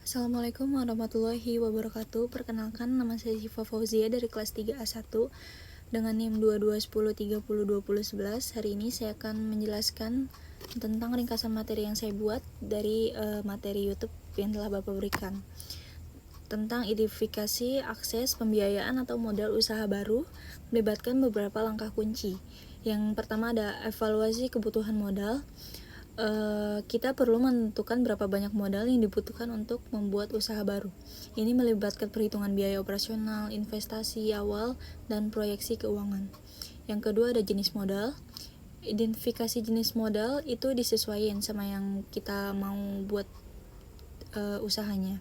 Assalamualaikum warahmatullahi wabarakatuh. Perkenalkan, nama saya Syifa Fauzia dari kelas 3A1 dengan NIM 2210302011. Hari ini saya akan menjelaskan tentang ringkasan materi yang saya buat dari materi YouTube yang telah Bapak berikan tentang identifikasi akses pembiayaan atau modal usaha baru, melibatkan beberapa langkah kunci. Yang pertama ada evaluasi kebutuhan modal. Kita perlu menentukan berapa banyak modal yang dibutuhkan untuk membuat usaha baru. Ini melibatkan perhitungan biaya operasional, investasi awal, dan proyeksi keuangan. Yang kedua ada jenis modal. Identifikasi jenis modal itu disesuaikan sama yang kita mau buat usahanya.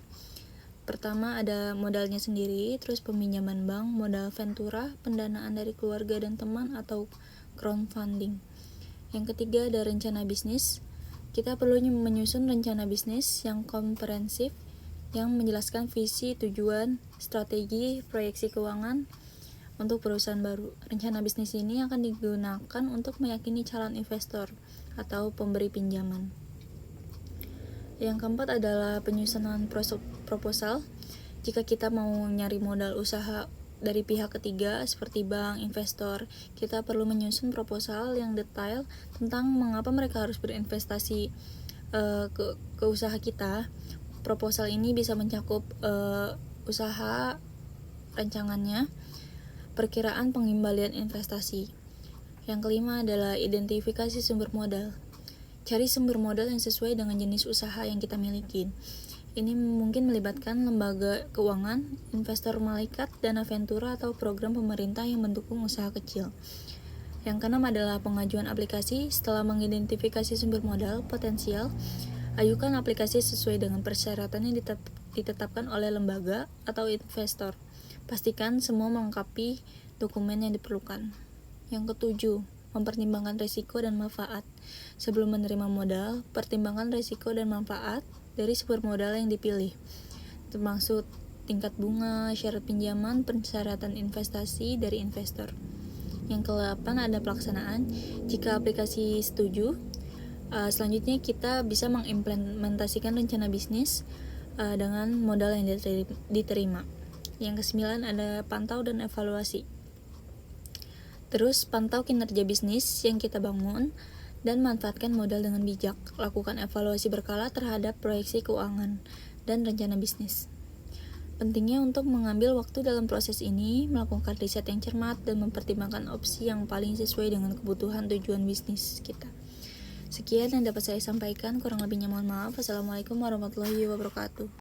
Pertama ada modalnya sendiri, terus peminjaman bank, modal ventura, pendanaan dari keluarga dan teman atau crowdfunding. Yang ketiga ada rencana bisnis. Kita perlu menyusun rencana bisnis yang komprehensif yang menjelaskan visi, tujuan, strategi, proyeksi keuangan untuk perusahaan baru. Rencana bisnis ini akan digunakan untuk meyakini calon investor atau pemberi pinjaman. Yang keempat adalah penyusunan proposal. Jika kita mau nyari modal usaha dari pihak ketiga seperti bank, investor, kita perlu menyusun proposal yang detail tentang mengapa mereka harus berinvestasi ke usaha kita. Proposal ini bisa mencakup usaha, rancangannya, perkiraan pengembalian investasi. Yang kelima adalah identifikasi sumber modal. Cari sumber modal yang sesuai dengan jenis usaha yang kita miliki. Ini mungkin melibatkan lembaga keuangan, investor malaikat, dana ventura, atau program pemerintah yang mendukung usaha kecil. Yang keenam adalah pengajuan aplikasi. Setelah mengidentifikasi sumber modal potensial, ajukan aplikasi sesuai dengan persyaratan yang ditetapkan oleh lembaga atau investor. Pastikan semua melengkapi dokumen yang diperlukan. Yang ketujuh, mempertimbangkan risiko dan manfaat. Sebelum menerima modal, pertimbangkan risiko dan manfaat dari sumber modal yang dipilih, termasuk tingkat bunga, syarat pinjaman, persyaratan investasi dari investor. Yang ke-8 ada pelaksanaan. Jika aplikasi setuju, selanjutnya kita bisa mengimplementasikan rencana bisnis dengan modal yang diterima. Yang ke-9 ada pantau dan evaluasi. Terus pantau kinerja bisnis yang kita bangun dan manfaatkan modal dengan bijak. Lakukan evaluasi berkala terhadap proyeksi keuangan dan rencana bisnis. Pentingnya untuk mengambil waktu dalam proses ini, melakukan riset yang cermat dan mempertimbangkan opsi yang paling sesuai dengan kebutuhan tujuan bisnis kita. Sekian yang dapat saya sampaikan, kurang lebihnya mohon maaf. Wassalamualaikum warahmatullahi wabarakatuh.